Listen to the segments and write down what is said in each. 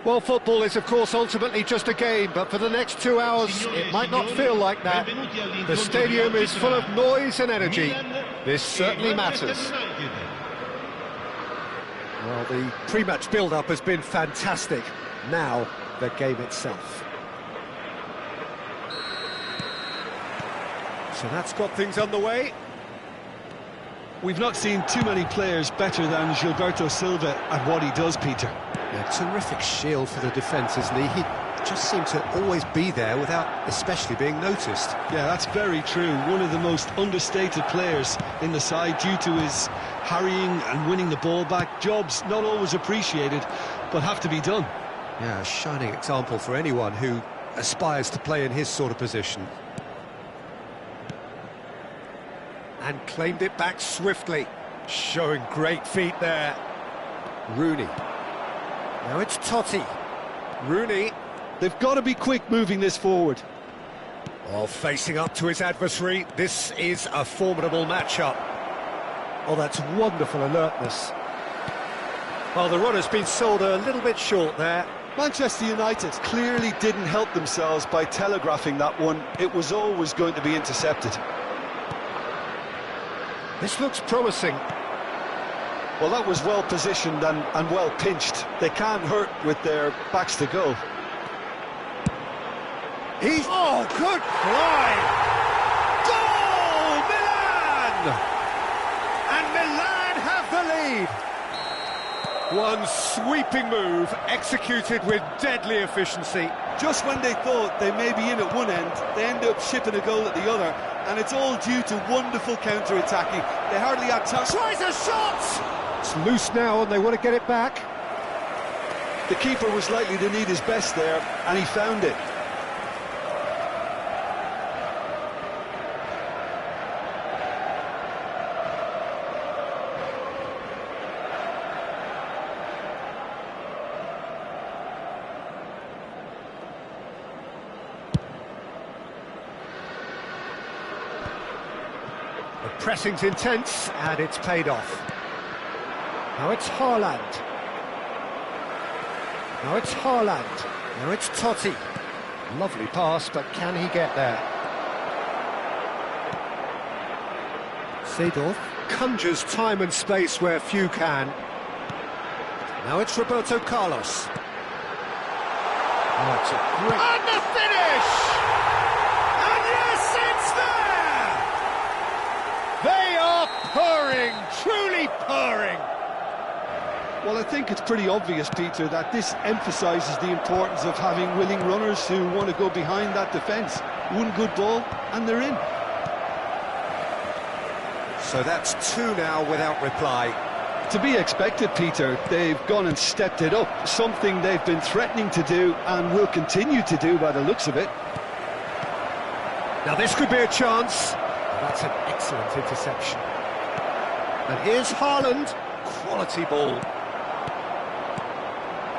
Well, football is, of course, ultimately just a game, but for the next 2 hours, it might not feel like that. The stadium is full of noise and energy. This certainly matters. Well, the pre-match build-up has been fantastic. Now, the game itself. So that's got things underway. We've not seen too many players better than Gilberto Silva at what he does, Peter. A terrific shield for the defence, isn't he? He just seemed to always be there without especially being noticed. Yeah, that's very true. One of the most understated players in the side due to his harrying and winning the ball back. Jobs not always appreciated, but have to be done. Yeah, a shining example for anyone who aspires to play in his sort of position. And claimed it back swiftly, showing great feet there. Rooney. Now it's Totti. Rooney. They've got to be quick moving this forward. Well, facing up to his adversary, this is a formidable matchup. Oh, that's wonderful alertness. Well, the run has been sold a little bit short there. Manchester United clearly didn't help themselves by telegraphing that one. It was always going to be intercepted. This looks promising. Well, that was well positioned and well pinched. They can't hurt with their backs to goal. He's... Oh, good fly! Goal! Milan! And Milan have the lead. One sweeping move, executed with deadly efficiency. Just when they thought they may be in at one end, they end up shipping a goal at the other, and it's all due to wonderful counter-attacking. They hardly had time. Tries a shot! It's loose now, and they want to get it back. The keeper was likely to need his best there, and he found it. The pressing's intense, and it's paid off. Now it's Haaland. Now it's Haaland. Now it's Totti. Lovely pass, but can he get there? Seedorf conjures time and space where few can. Now it's Roberto Carlos. Oh, it's a great... And the finish! And yes, it's there! They are purring, truly purring. Well, I think it's pretty obvious, Peter, that this emphasises the importance of having willing runners who want to go behind that defence. One good ball, and they're in. So that's two now without reply. To be expected, Peter. They've gone and stepped it up, something they've been threatening to do and will continue to do by the looks of it. Now this could be a chance. That's an excellent interception. And here's Haaland. Quality ball.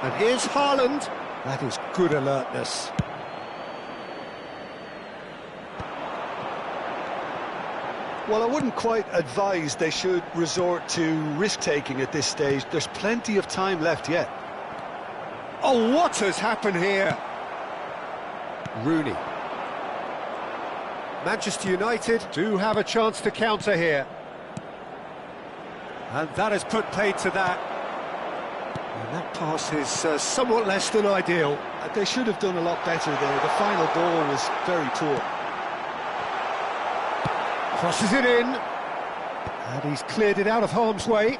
And here's Haaland. That is good alertness. Well, I wouldn't quite advise they should resort to risk-taking at this stage. There's plenty of time left yet. Oh, what has happened here? Rooney. Manchester United do have a chance to counter here. And that has put paid to that. And that pass is somewhat less than ideal. They should have done a lot better there. The final ball was very poor. Crosses it in. And he's cleared it out of harm's way.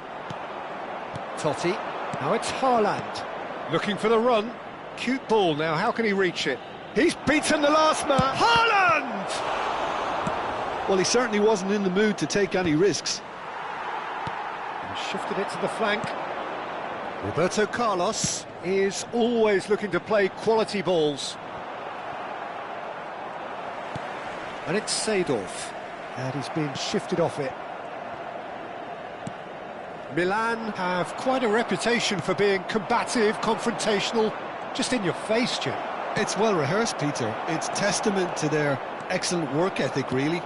Totti. Now it's Haaland. Looking for the run. Cute ball now. How can he reach it? He's beaten the last man. Haaland! Well, he certainly wasn't in the mood to take any risks. And shifted it to the flank. Roberto Carlos is always looking to play quality balls. And it's Seedorf. And he's been shifted off it. Milan have quite a reputation for being combative, confrontational, just in your face, Jim. It's well rehearsed, Peter. It's testament to their excellent work ethic, really.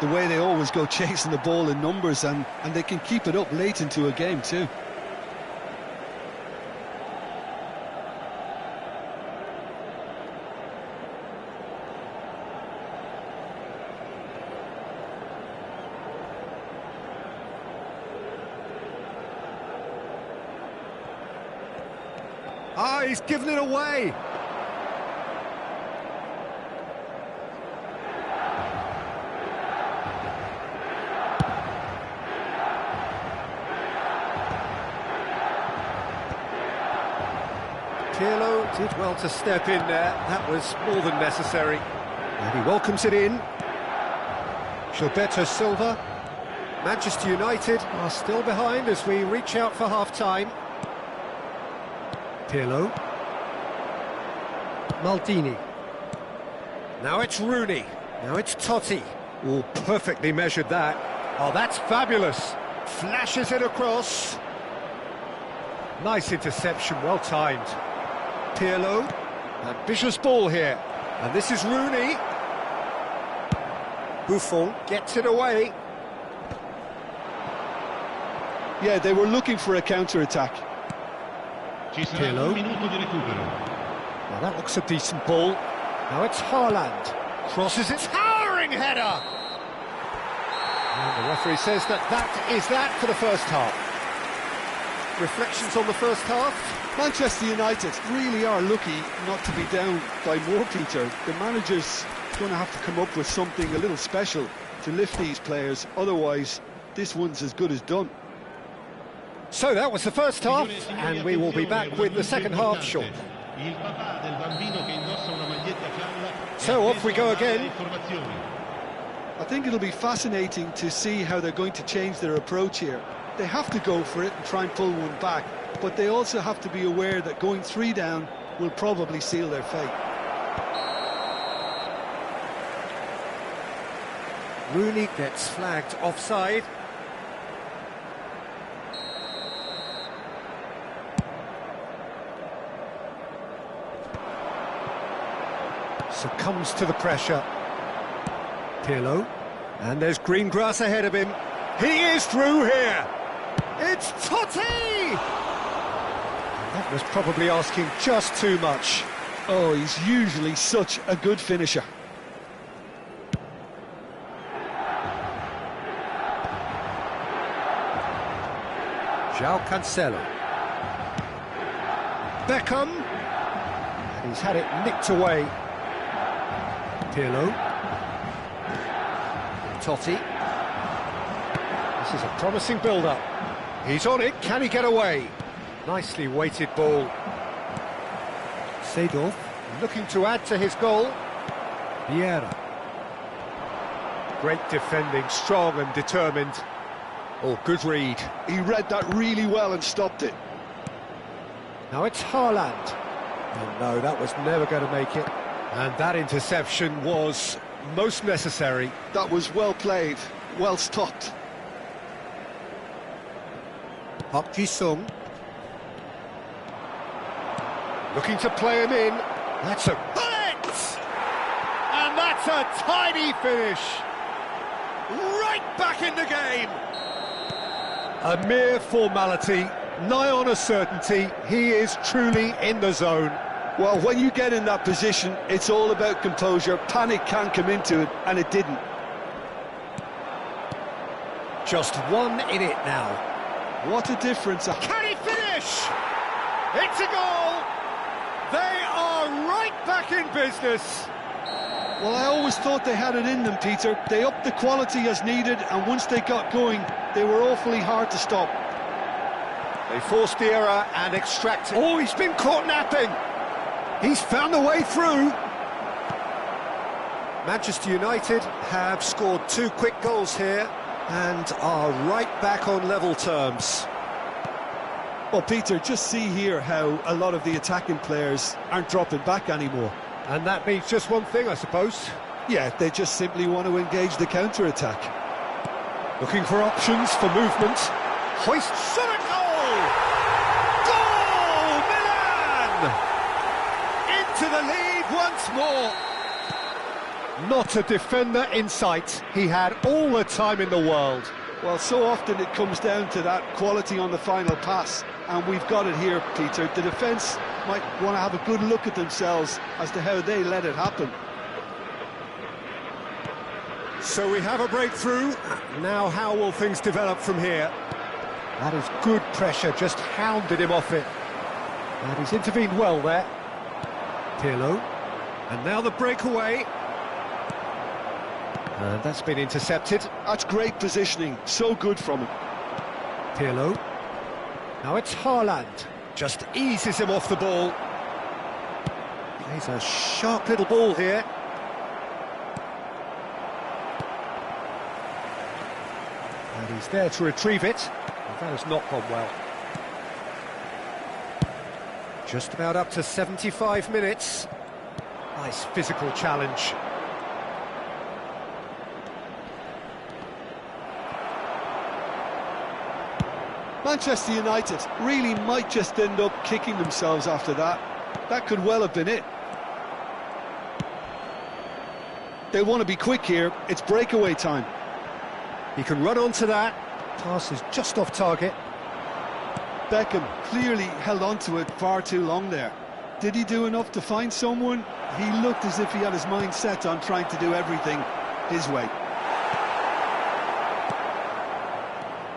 The way they always go chasing the ball in numbers, and they can keep it up late into a game too. Ah, he's given it away. Pirlo did well to step in there. That was more than necessary. And he welcomes it in. Gilberto Silva. Manchester United are still behind as we reach out for half-time. Pirlo. Maldini. Now it's Rooney. Now it's Totti. Oh, perfectly measured that. Oh, that's fabulous. Flashes it across. Nice interception, well timed. Pirlo. Ambitious ball here. And this is Rooney. Buffon gets it away. Yeah, they were looking for a counter-attack. Pirlo. Well, that looks a decent ball. Now it's Haaland. Crosses its towering header. And the referee says that is that for the first half. Reflections on the first half? Manchester United really are lucky not to be down by more, Peter. The manager's going to have to come up with something a little special to lift these players. Otherwise, this one's as good as done. So that was the first half, and we will be back with the second half shortly. So off we go again. I think it'll be fascinating to see how they're going to change their approach here. They have to go for it and try and pull one back, but they also have to be aware that going 3 down will probably seal their fate. Rooney gets flagged offside. Succumbs to the pressure. Pirlo. And there's green grass ahead of him. He is through here. It's Totti! That was probably asking just too much. Oh, he's usually such a good finisher. João Cancelo. Beckham. And he's had it nicked away. Pirlo. Totti. This is a promising build-up. He's on it, can he get away? Nicely weighted ball. Seedorf looking to add to his goal. Vieira. Great defending, strong and determined. Oh, good read. He read that really well and stopped it. Now it's Haaland. Oh no, that was never going to make it. And that interception was most necessary. That was well played, well stopped. Park Ji-sung. Looking to play him in. That's a bullet! And that's a tidy finish. Right back in the game. A mere formality, nigh on a certainty. He is truly in the zone. Well, when you get in that position, it's all about composure. Panic can come into it, and it didn't. Just one in it now. What a difference. Can he finish? It's a goal! They are right back in business. Well, I always thought they had it in them, Peter. They upped the quality as needed, and once they got going, they were awfully hard to stop. They forced the error and extracted. Oh, he's been caught napping. He's found a way through. Manchester United have scored 2 quick goals here and are right back on level terms. Well, Peter, just see here how a lot of the attacking players aren't dropping back anymore. And that means just one thing, I suppose. Yeah, they just simply want to engage the counter-attack. Looking for options for movement. Hoists on a goal! Goal! Milan! Into the lead once more. Not a defender in sight. He had all the time in the world. Well, so often it comes down to that quality on the final pass, and we've got it here, Peter. The defence might want to have a good look at themselves as to how they let it happen. So we have a breakthrough. Now how will things develop from here? That is good pressure, just hounded him off it. And he's intervened well there. Pirlo. And now the breakaway. And that's been intercepted. That's great positioning, so good from him. Pirlo. Now it's Haaland. Just eases him off the ball. Plays a sharp little ball here. And he's there to retrieve it. And that has not gone well. Just about up to 75 minutes. Nice physical challenge. Manchester United really might just end up kicking themselves after that. That could well have been it. They want to be quick here. It's breakaway time. He can run onto that. Pass is just off target. Beckham clearly held on to it far too long there. Did he do enough to find someone? He looked as if he had his mind set on trying to do everything his way.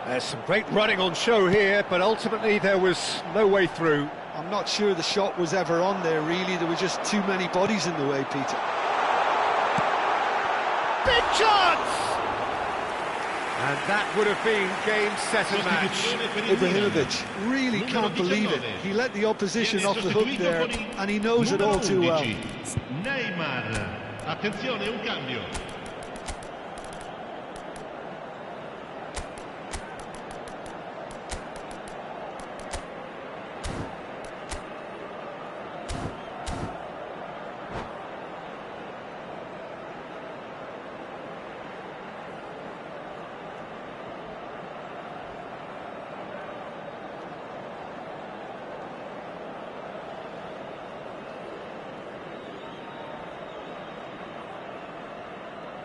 There's some great running on show here, but ultimately there was no way through. I'm not sure the shot was ever on there, really. There were just too many bodies in the way, Peter. Big chance! And that would have been game, set and match. Ibrahimovic really can't believe it. He let the opposition off the hook there, and he knows it all too well. Neymar, attenzione, un cambio.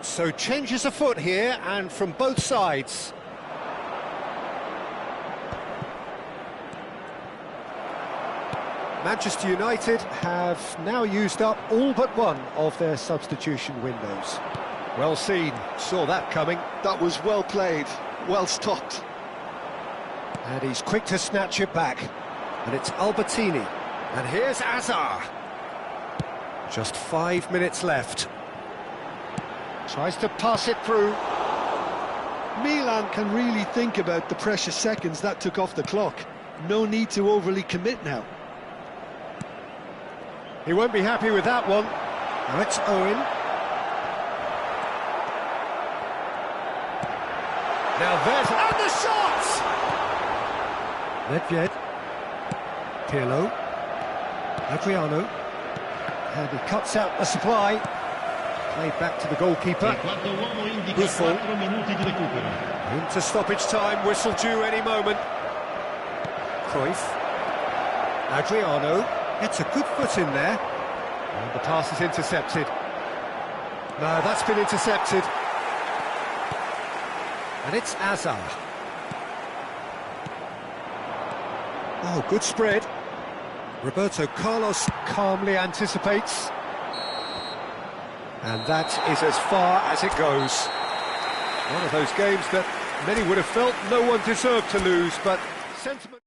So changes afoot here, and from both sides. Manchester United have now used up all but one of their substitution windows. Well seen, saw that coming. That was well played, well stopped. And he's quick to snatch it back. And it's Albertini. And here's Azar. Just 5 minutes left. Tries to pass it through. Milan can really think about the precious seconds that took off the clock. No need to overly commit now. He won't be happy with that one. Now it's Owen. Now there's... And the shot! Nedved. Pirlo. Adriano. And he cuts out the supply. Played back to the goalkeeper. Buffon. Into stoppage time, whistle due any moment. Cruyff. Adriano gets a good foot in there. And the pass is intercepted. No, that's been intercepted. And it's Azar. Oh, good spread. Roberto Carlos calmly anticipates. And that is as far as it goes. One of those games that many would have felt no one deserved to lose, but sentiment...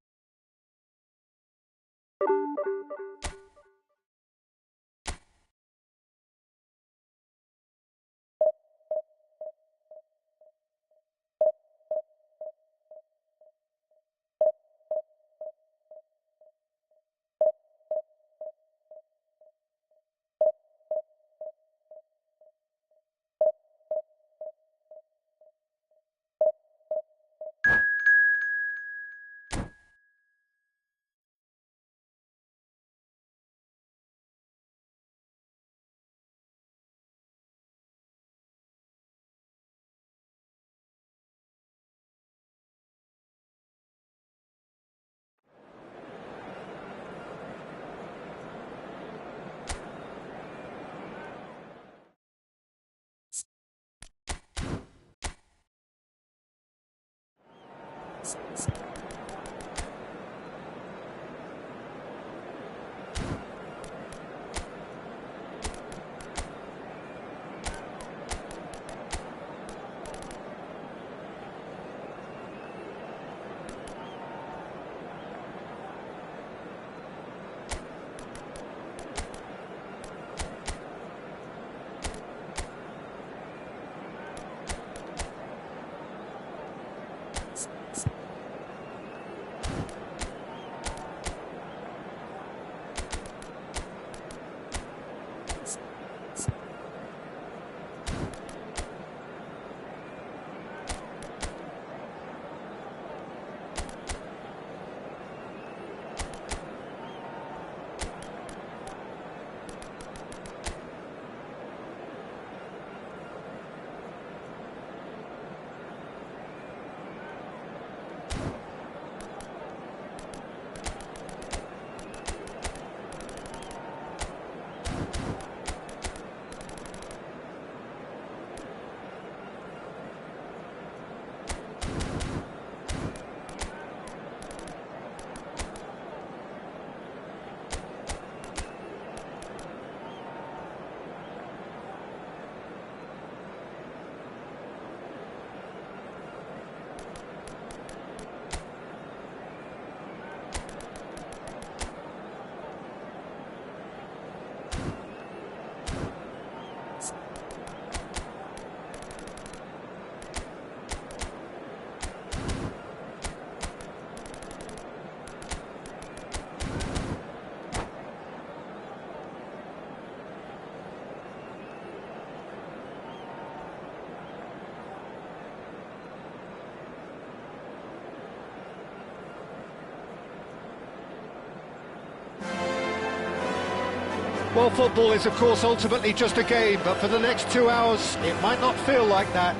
Well, football is, of course, ultimately just a game, but for the next 2 hours, it might not feel like that.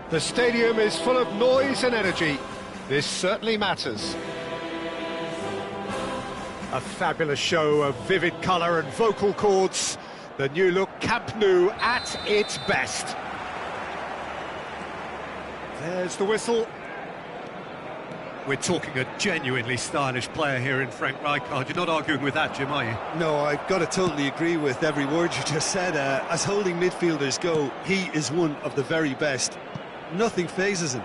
The stadium is full of noise and energy. This certainly matters. A fabulous show of vivid colour and vocal cords. The new look Camp Nou at its best. There's the whistle. We're talking a genuinely stylish player here in Frank Rijkaard. You're not arguing with that, Jim, are you? No, I've got to totally agree with every word you just said. As holding midfielders go, he is one of the very best. Nothing phases him.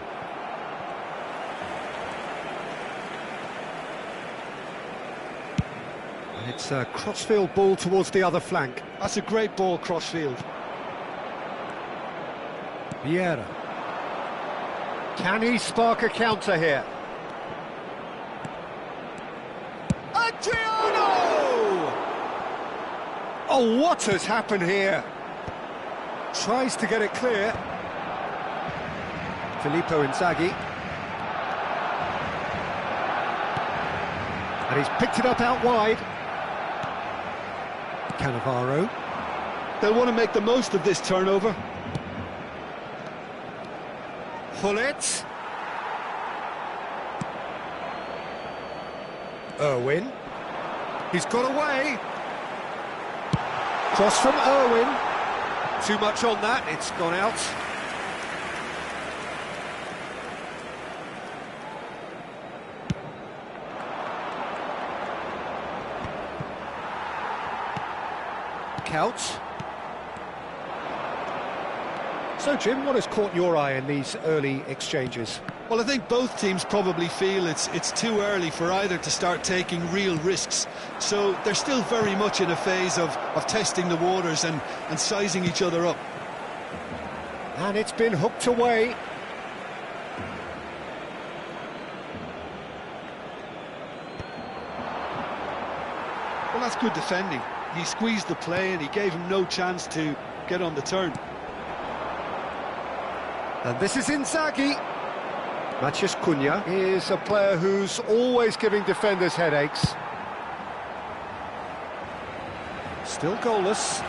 It's a crossfield ball towards the other flank. That's a great ball crossfield. Vieira. Can he spark a counter here? Adriano! Oh, what has happened here? Tries to get it clear. Filippo Inzaghi. And he's picked it up out wide. Cannavaro. They'll want to make the most of this turnover. Hullet. Irwin. He's got away. Cross from Irwin. Too much on that, it's gone out. Couch. So, Jim, what has caught your eye in these early exchanges? Well, I think both teams probably feel it's too early for either to start taking real risks. So they're still very much in a phase of testing the waters and sizing each other up. And it's been hooked away. Well, that's good defending. He squeezed the play and he gave him no chance to get on the turn. And this is Inzaghi. Matheus Cunha is a player who's always giving defenders headaches. Still goalless.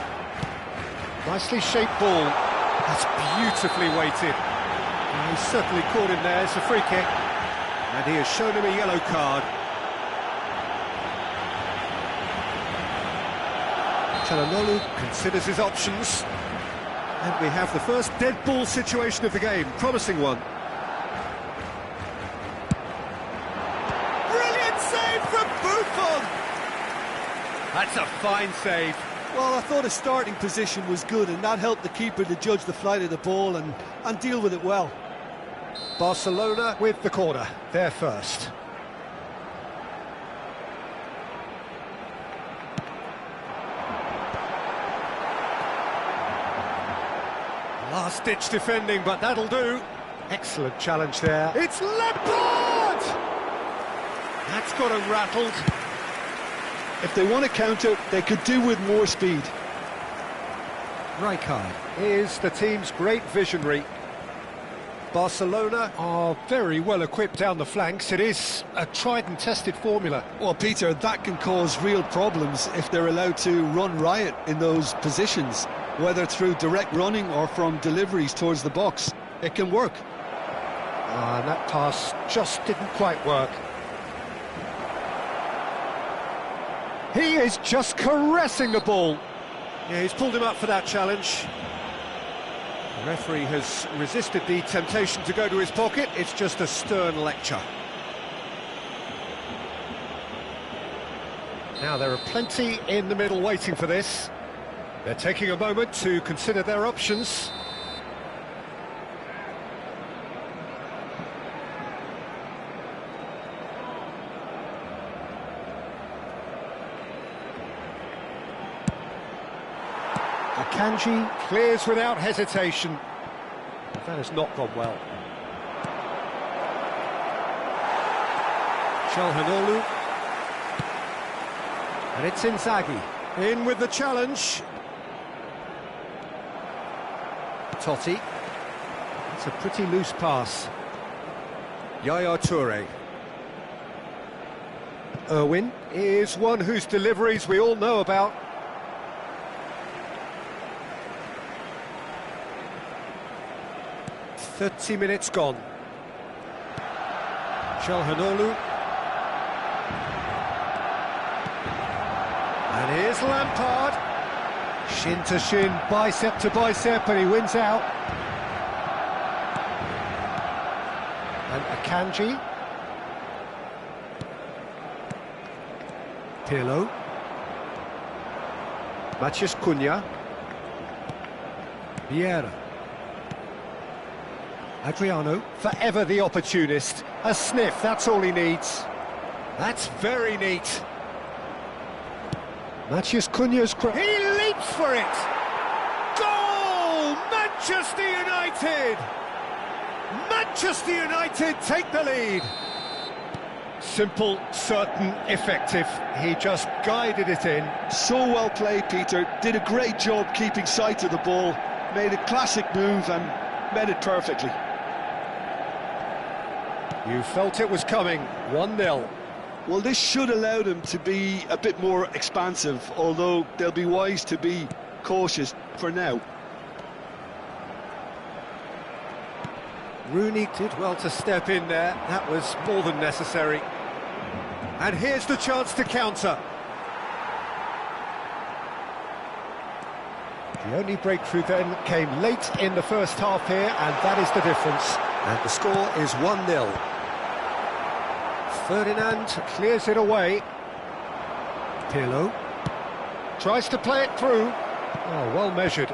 Nicely shaped ball. That's beautifully weighted. And he's certainly caught him there. It's a free kick. And he has shown him a yellow card. Çalhanoğlu considers his options. And we have the first dead ball situation of the game. Promising one. Brilliant save from Buffon! That's a fine save. Well, I thought his starting position was good, and that helped the keeper to judge the flight of the ball and deal with it well. Barcelona with the corner. They're first. Last-ditch defending, but that'll do. Excellent challenge there. It's Lampard! That's got him rattled. If they want to counter, they could do with more speed. Rijkaard is the team's great visionary. Barcelona are very well equipped down the flanks. It is a tried and tested formula. Well, Peter, that can cause real problems if they're allowed to run riot in those positions, whether through direct running or from deliveries towards the box. It can work. And that pass just didn't quite work. He is just caressing the ball. Yeah, he's pulled him up for that challenge. The referee has resisted the temptation to go to his pocket. It's just a stern lecture. Now, there are plenty in the middle waiting for this. They're taking a moment to consider their options. Akanji clears without hesitation. That has not gone well. Çalhanoğlu. And it's Inzaghi. In with the challenge. Totti. It's a pretty loose pass. Yaya Toure. Irwin is one whose deliveries we all know about. 30 minutes gone. Çalhanoğlu. And here's Lampard. Shin to shin, bicep to bicep, and he wins out. And Akanji. Pirlo. Matheus Cunha. Vieira. Adriano, forever the opportunist. A sniff, that's all he needs. That's very neat. Matheus Cunha's... He leaps for it! Goal! Manchester United! Manchester United take the lead. Simple, certain, effective. He just guided it in. So well played, Peter. Did a great job keeping sight of the ball. Made a classic move and met it perfectly. You felt it was coming. 1-0. Well, this should allow them to be a bit more expansive, although they'll be wise to be cautious for now. Rooney did well to step in there. That was more than necessary. And here's the chance to counter. The only breakthrough then came late in the first half here, and that is the difference. And the score is 1-0. Ferdinand clears it away. Pirlo tries to play it through. Oh, well measured.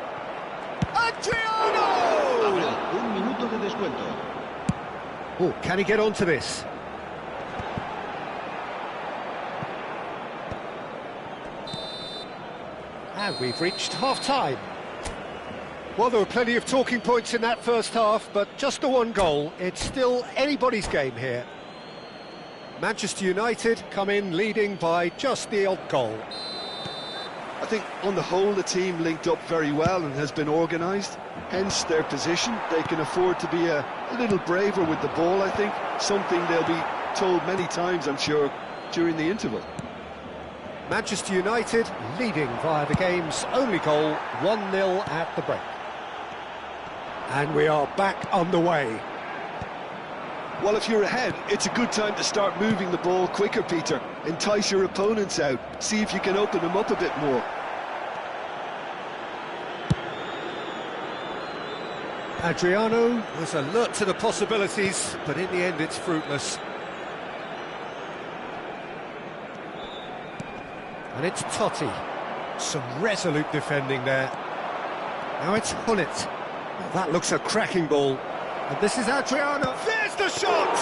Adriano! Un minuto de descuento. Oh, can he get onto this? And we've reached half-time. Well, there were plenty of talking points in that first half, but just the one goal. It's still anybody's game here. Manchester United come in leading by just the odd goal. I think on the whole the team linked up very well and has been organised, hence their position. They can afford to be a little braver with the ball, I think, something they'll be told many times, I'm sure, during the interval. Manchester United leading via the game's only goal, 1-0 at the break. And we are back underway. Well, if you're ahead, it's a good time to start moving the ball quicker, Peter. Entice your opponents out. See if you can open them up a bit more. Adriano was alert to the possibilities, but in the end it's fruitless. And it's Totti. Some resolute defending there. Now it's Gullit. Well, that looks a cracking ball. And this is Adriano. There's the shot!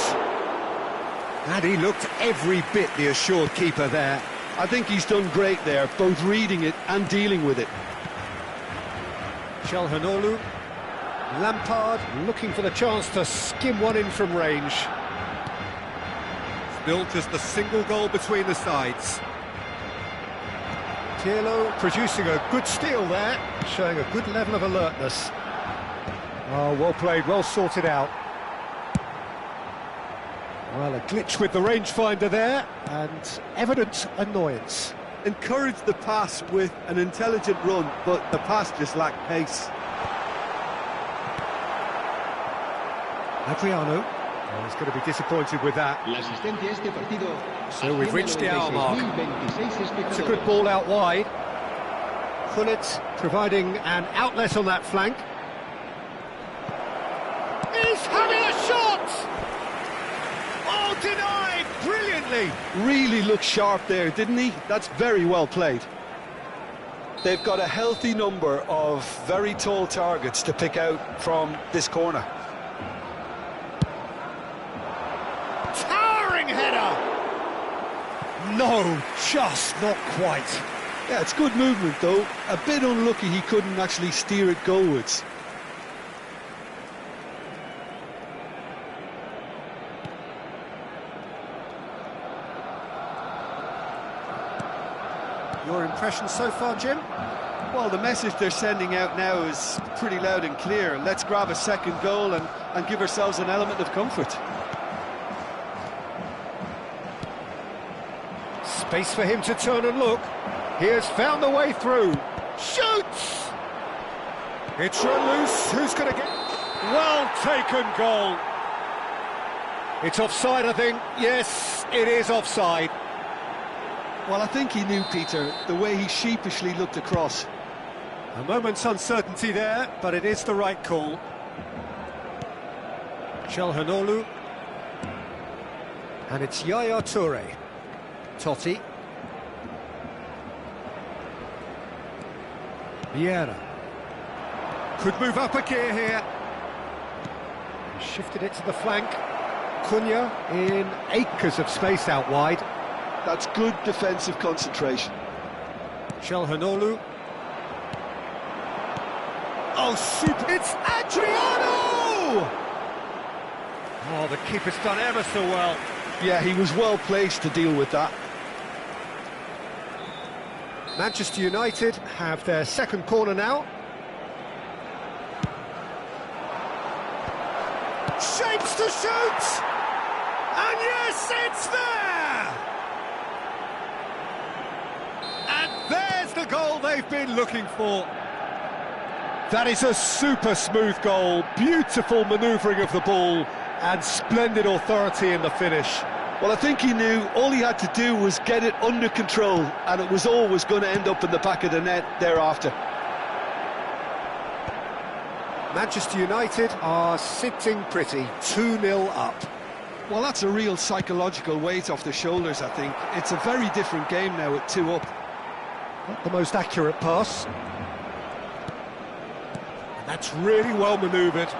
And he looked every bit the assured keeper there. I think he's done great there, both reading it and dealing with it. Çalhanoğlu. Lampard looking for the chance to skim one in from range. Still just the single goal between the sides. Pirlo producing a good steal there, showing a good level of alertness. Oh, well played, well sorted out. Well, a glitch with the rangefinder there, and evident annoyance. Encouraged the pass with an intelligent run, but the pass just lacked pace. Adriano. Oh, he's going to be disappointed with that. So we've reached the hour mark. It's a good ball out wide. Gullit providing an outlet on that flank. He's having a shot! Oh, denied brilliantly! Really looked sharp there, didn't he? That's very well played. They've got a healthy number of very tall targets to pick out from this corner. Towering header! No, just not quite. Yeah, it's good movement though. A bit unlucky he couldn't actually steer it goalwards. Your impression so far, Jim? Well, the message they're sending out now is pretty loud and clear. Let's grab a second goal and give ourselves an element of comfort. Space for him to turn and look. He has found the way through. Shoots! It's run loose. Who's going to get... Well taken goal. It's offside, I think. Yes, it is offside. Well, I think he knew, Peter, the way he sheepishly looked across. A moment's uncertainty there, but it is the right call. Çalhanoğlu. And it's Yaya Toure. Totti. Vieira. Could move up a gear here. Shifted it to the flank. Cunha in acres of space out wide. That's good defensive concentration. Çalhanoğlu. Oh, super! It's Adriano! Oh, the keeper's done ever so well. Yeah, he was well placed to deal with that. Manchester United have their second corner now. Shapes to shoot! And yes, it's there! And there's the goal they've been looking for. That is a super smooth goal, beautiful manoeuvring of the ball, and splendid authority in the finish. Well, I think he knew all he had to do was get it under control, and it was always going to end up in the back of the net thereafter. Manchester United are sitting pretty, 2-0 up. Well, that's a real psychological weight off the shoulders, I think. It's a very different game now at 2 up. Not the most accurate pass. And that's really well manoeuvred.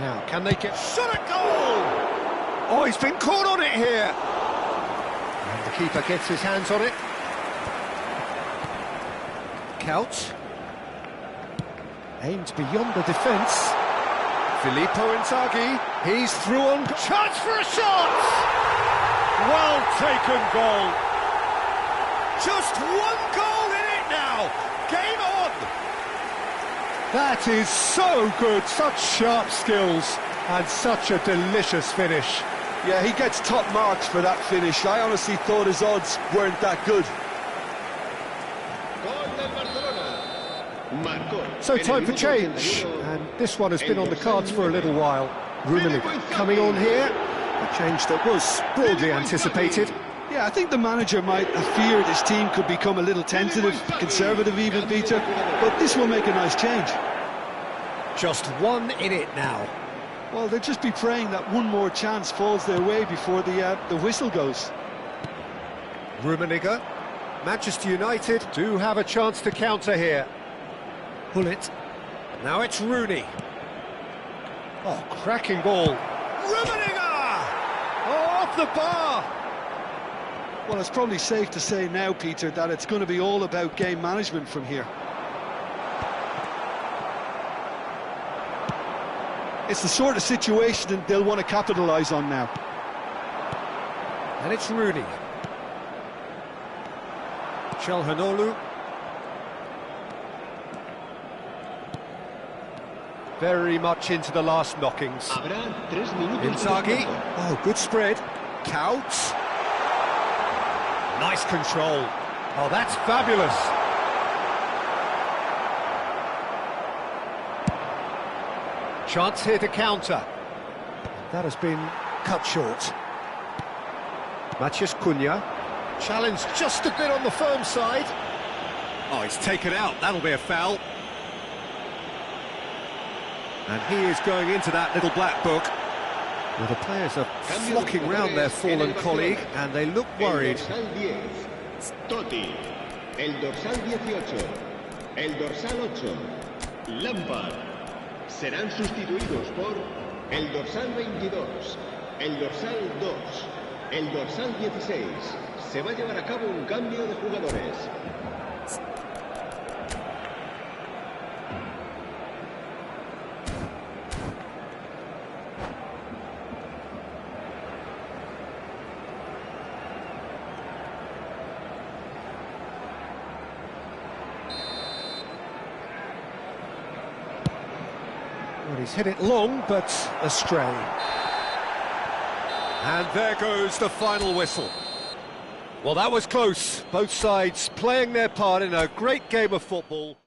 Now, can they get... Shot at goal! Oh, he's been caught on it here! And the keeper gets his hands on it. Couch. Aimed beyond the defence. Filippo Inzaghi, he's through on... Chance for a shot! Well taken goal. Just one goal in it now. Game on! That is so good, such sharp skills, and such a delicious finish. Yeah, he gets top marks for that finish. I honestly thought his odds weren't that good. So time for change, and this one has been on the cards for a little while. Rummenigge coming on here, a change that was broadly anticipated. Yeah, I think the manager might have feared his team could become a little tentative, conservative even, Peter, but this will make a nice change. Just one in it now. Well, they'll just be praying that one more chance falls their way before the whistle goes. Rummenigge. Manchester United do have a chance to counter here. Hullet. Now it's Rooney. Oh, cracking ball. Rummenigge! Oh, off the bar! Well, it's probably safe to say now, Peter, that it's going to be all about game management from here. It's the sort of situation that they'll want to capitalise on now. And it's Rooney. Çalhanoğlu. Very much into the last knockings. Inzaghi. Oh, good spread. Couch. Nice control. Oh, that's fabulous. Chance here to counter. That has been cut short. Matheus Cunha. Challenge just a bit on the firm side. Oh, he's taken out. That'll be a foul. And he is going into that little black book. Well, the players are flocking round their fallen colleague, and they look worried. Totti, el dorsal 18, el dorsal 8, Lampard. Serán sustituidos por el dorsal 22, el dorsal 2, el dorsal 16. Se va a llevar a cabo un cambio de jugadores. Well, he's hit it long, but astray. And there goes the final whistle. Well, that was close. Both sides playing their part in a great game of football.